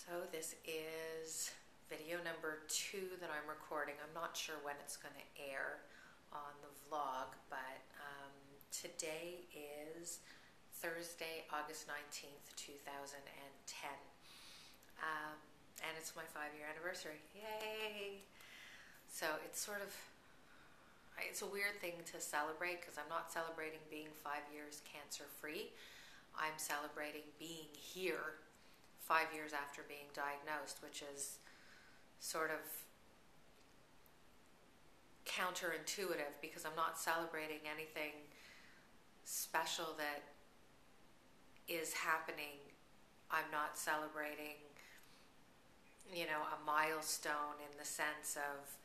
So this is video number 2 that I'm recording. I'm not sure when it's going to air on the vlog, but today is Thursday, August 19th, 2010. And it's my 5-year anniversary. Yay! So it's it's a weird thing to celebrate because I'm not celebrating being 5 years cancer-free. I'm celebrating being here 5 years after being diagnosed, which is sort of counterintuitive because I'm not celebrating anything special that is happening. I'm not celebrating, a milestone in the sense of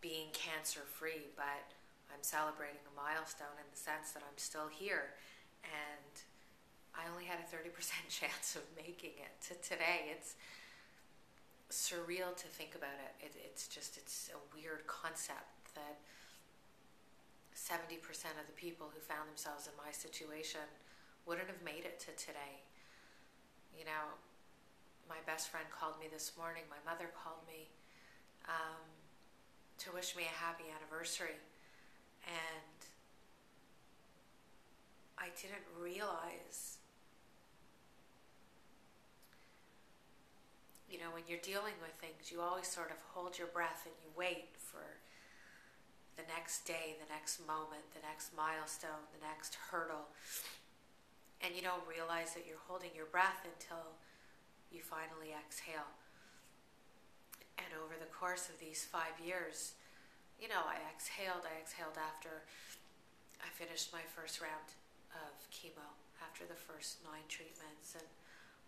being cancer-free, but I'm celebrating a milestone in the sense that I'm still here. And I only had a 30% chance of making it to today. It's surreal to think about it. It's a weird concept that 70% of the people who found themselves in my situation wouldn't have made it to today. My best friend called me this morning, my mother called me to wish me a happy anniversary. And I didn't realize, when you're dealing with things, you always sort of hold your breath and you wait for the next day, the next moment, the next milestone, the next hurdle. And you don't realize that you're holding your breath until you finally exhale. And over the course of these 5 years, I exhaled after I finished my first round of chemo, after the first 9 treatments. And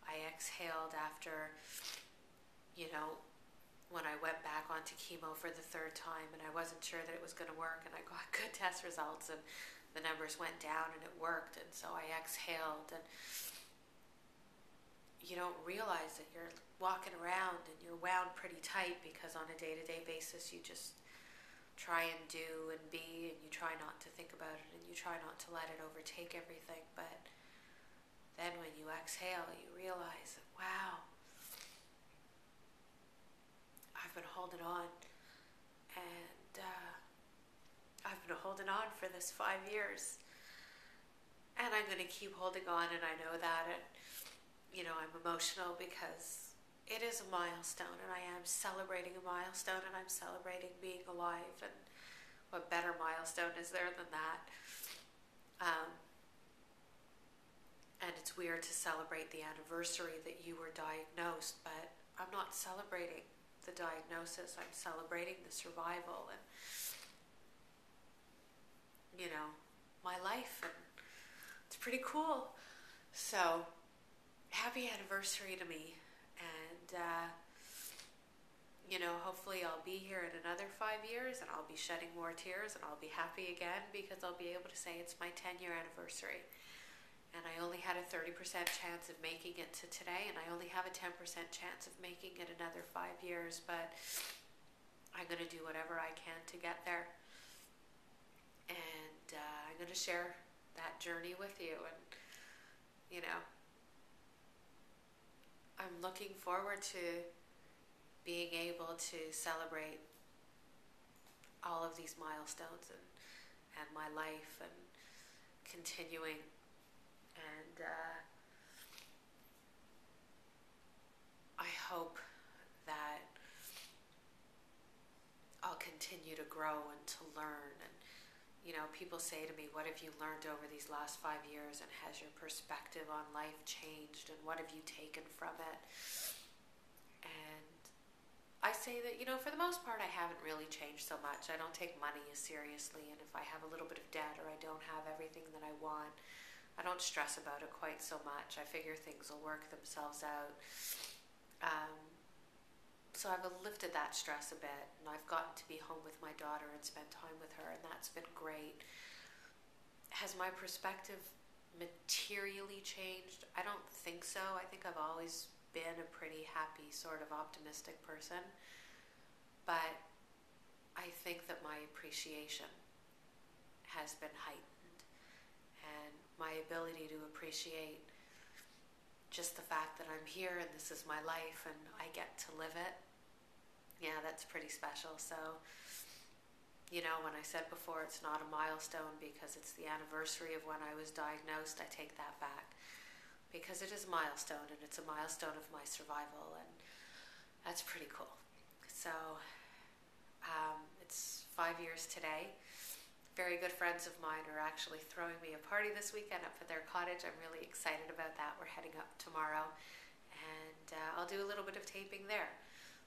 I exhaled after, when I went back onto chemo for the 3rd time and I wasn't sure that it was going to work, and I got good test results and the numbers went down and it worked. And so I exhaled, and you don't realize that you're walking around and you're wound pretty tight because on a day-to-day basis you just try and do and be, and you try not to think about it, and you try not to let it overtake everything. But then when you exhale, you realize that, wow, I've been holding on, and I've been holding on for this 5 years, and I'm going to keep holding on, and I know that. And I'm emotional because it is a milestone, and I am celebrating a milestone, and I'm celebrating being alive. And what better milestone is there than that? And it's weird to celebrate the anniversary that you were diagnosed, but I'm not celebrating the diagnosis. I'm celebrating the survival and, my life. And it's pretty cool. So, happy anniversary to me. And, hopefully I'll be here in another 5 years, and I'll be shedding more tears, and I'll be happy again because I'll be able to say it's my 10-year anniversary. And I only had a 30% chance of making it to today, and I only have a 10% chance of making it another 5 years, but I'm going to do whatever I can to get there. And I'm going to share that journey with you. And, I'm looking forward to being able to celebrate all of these milestones and my life, and continuing. And I hope that I'll continue to grow and to learn. And people say to me, what have you learned over these last 5 years, and has your perspective on life changed, and what have you taken from it? And I say that, for the most part, I haven't really changed so much. I don't take money as seriously, and if I have a little bit of debt or I don't have everything that I want, I don't stress about it quite so much. I figure things will work themselves out. So I've lifted that stress a bit, and I've gotten to be home with my daughter and spend time with her, and that's been great. Has my perspective materially changed? I don't think so. I think I've always been a pretty happy, sort of optimistic person. But I think that my appreciation has been heightened, and my ability to appreciate just the fact that I'm here and this is my life and I get to live it, yeah, that's pretty special. So, you know, when I said before it's not a milestone because it's the anniversary of when I was diagnosed, I take that back. Because it is a milestone, and it's a milestone of my survival, and that's pretty cool. So, it's 5 years today. Very good friends of mine are actually throwing me a party this weekend up at their cottage. I'm really excited about that. We're heading up tomorrow, and I'll do a little bit of taping there.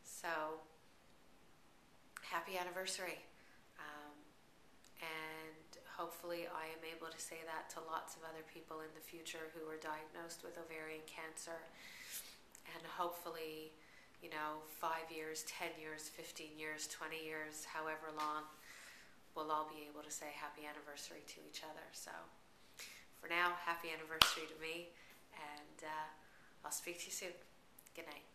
So, happy anniversary. And hopefully I am able to say that to lots of other people in the future who are diagnosed with ovarian cancer. And hopefully, you know, 5 years, 10 years, 15 years, 20 years, however long, we'll all be able to say happy anniversary to each other. So for now, happy anniversary to me, and I'll speak to you soon. Good night.